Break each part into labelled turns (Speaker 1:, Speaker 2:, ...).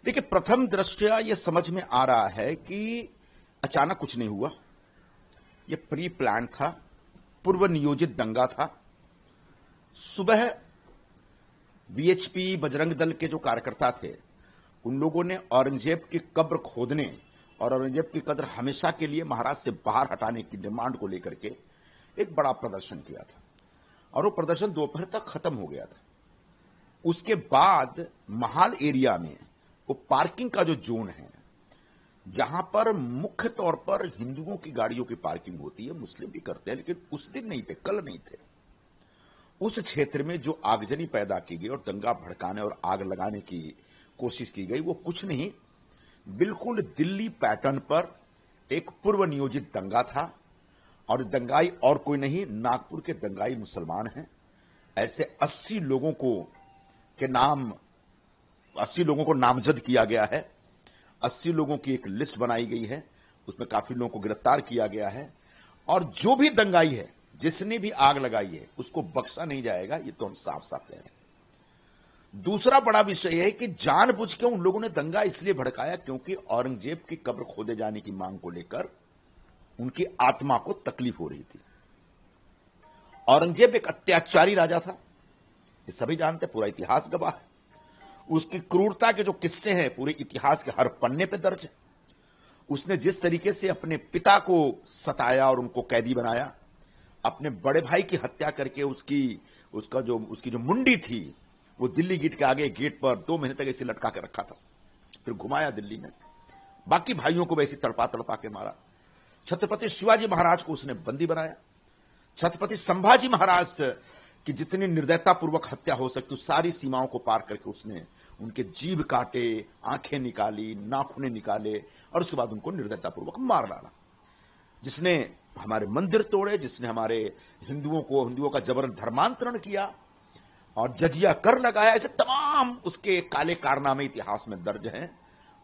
Speaker 1: देखिए, प्रथम दृष्टया यह समझ में आ रहा है कि अचानक कुछ नहीं हुआ। यह प्री प्लान था, पूर्व नियोजित दंगा था। सुबह वीएचपी बजरंग दल के जो कार्यकर्ता थे, उन लोगों ने औरंगजेब की कब्र खोदने और औरंगजेब की कब्र हमेशा के लिए महाराज से बाहर हटाने की डिमांड को लेकर के एक बड़ा प्रदर्शन किया था और वो प्रदर्शन दोपहर तक खत्म हो गया था। उसके बाद महाल एरिया में वो पार्किंग का जो जोन है, जहां पर मुख्य तौर पर हिंदुओं की गाड़ियों की पार्किंग होती है, मुस्लिम भी करते हैं, लेकिन उस दिन नहीं थे, कल नहीं थे। उस क्षेत्र में जो आगजनी पैदा की गई और दंगा भड़काने और आग लगाने की कोशिश की गई, वो कुछ नहीं, बिल्कुल दिल्ली पैटर्न पर एक पूर्व नियोजित दंगा था। और दंगाई और कोई नहीं, नागपुर के दंगाई मुसलमान हैं। ऐसे 80 लोगों को नामजद किया गया है। 80 लोगों की एक लिस्ट बनाई गई है, उसमें काफी लोगों को गिरफ्तार किया गया है। और जो भी दंगाई है, जिसने भी आग लगाई है, उसको बख्शा नहीं जाएगा, ये तो हम साफ साफ कह रहे हैं। दूसरा बड़ा विषय यह है कि जानबूझ के उन लोगों ने दंगा इसलिए भड़काया क्योंकि औरंगजेब की कब्र खोदे जाने की मांग को लेकर उनकी आत्मा को तकलीफ हो रही थी। औरंगजेब एक अत्याचारी राजा था, ये सभी जानते, पूरा इतिहास गवाह है। उसकी क्रूरता के जो किस्से हैं पूरे इतिहास के हर पन्ने पे दर्ज है। उसने जिस तरीके से अपने पिता को सताया और उनको कैदी बनाया, अपने बड़े भाई की हत्या करके उसकी जो मुंडी थी वो दिल्ली गेट के आगे गेट पर 2 महीने तक ऐसे लटका के रखा था, फिर घुमाया दिल्ली में, बाकी भाइयों को वैसे तड़पा तड़पा के मारा। छत्रपति शिवाजी महाराज को उसने बंदी बनाया। छत्रपति संभाजी महाराज की जितनी निर्दयतापूर्वक हत्या हो सकती उस सारी सीमाओं को पार करके उसने उनके जीभ काटे, आंखें निकाली, नाखूने निकाले और उसके बाद उनको निर्दयतापूर्वक मार डाला। जिसने हमारे मंदिर तोड़े, जिसने हमारे हिंदुओं का जबरन धर्मांतरण किया और जजिया कर लगाया, ऐसे तमाम उसके काले कारनामे इतिहास में दर्ज हैं।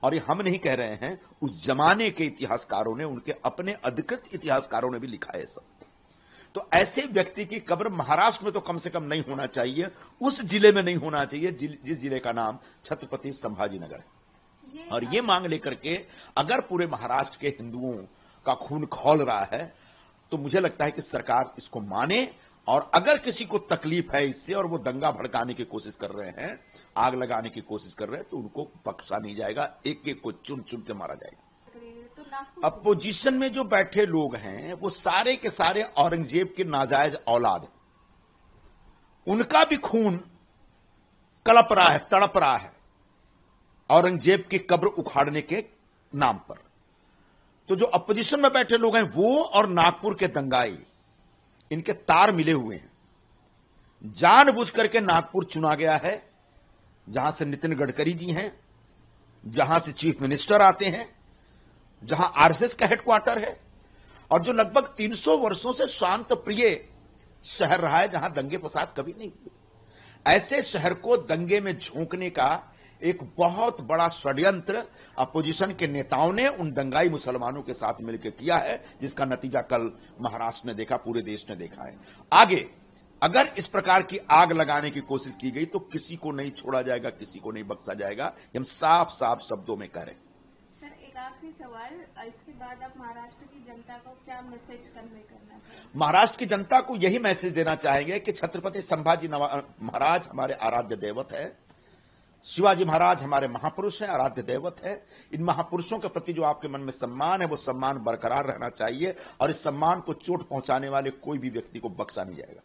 Speaker 1: और ये हम नहीं कह रहे हैं, उस जमाने के इतिहासकारों ने, उनके अपने अधिकृत इतिहासकारों ने भी लिखा है सब। तो ऐसे व्यक्ति की कब्र महाराष्ट्र में तो कम से कम नहीं होना चाहिए, उस जिले में नहीं होना चाहिए जिस जिले का नाम छत्रपति संभाजी नगर है। और ये मांग लेकर के अगर पूरे महाराष्ट्र के हिंदुओं का खून खौल रहा है तो मुझे लगता है कि सरकार इसको माने। और अगर किसी को तकलीफ है इससे और वो दंगा भड़काने की कोशिश कर रहे हैं, आग लगाने की कोशिश कर रहे हैं, तो उनको बख्शा नहीं जाएगा, एक एक को चुन चुन के मारा जाएगा। अपोजिशन में जो बैठे लोग हैं वो सारे के सारे औरंगजेब के नाजायज औलाद हैं। उनका भी खून कलप रहा है, तड़प रहा है औरंगजेब की कब्र उखाड़ने के नाम पर। तो जो अपोजिशन में बैठे लोग हैं वो और नागपुर के दंगाई, इनके तार मिले हुए हैं। जानबूझ करके नागपुर चुना गया है, जहां से नितिन गडकरी जी हैं, जहां से चीफ मिनिस्टर आते हैं, जहां आरएसएस का हेडक्वार्टर है और जो लगभग 300 वर्षों से शांत प्रिय शहर रहा है, जहां दंगे फसाद कभी नहीं हुए। ऐसे शहर को दंगे में झोंकने का एक बहुत बड़ा षड्यंत्र अपोजिशन के नेताओं ने उन दंगाई मुसलमानों के साथ मिलकर किया है, जिसका नतीजा कल महाराष्ट्र ने देखा, पूरे देश ने देखा है। आगे अगर इस प्रकार की आग लगाने की कोशिश की गई तो किसी को नहीं छोड़ा जाएगा, किसी को नहीं बख्शा जाएगा, हम साफ साफ शब्दों में कह रहे हैं।
Speaker 2: सर, एक आखिरी सवाल, इसके बाद आप महाराष्ट्र की जनता को क्या मैसेज कन्वे करना चाहेंगे?
Speaker 1: महाराष्ट्र की जनता को यही मैसेज देना चाहेंगे कि छत्रपति संभाजी महाराज हमारे आराध्य दैवत है, शिवाजी महाराज हमारे महापुरुष हैं, आराध्य दैवत है। इन महापुरुषों के प्रति जो आपके मन में सम्मान है वो सम्मान बरकरार रहना चाहिए और इस सम्मान को चोट पहुंचाने वाले कोई भी व्यक्ति को बख्शा नहीं जाएगा।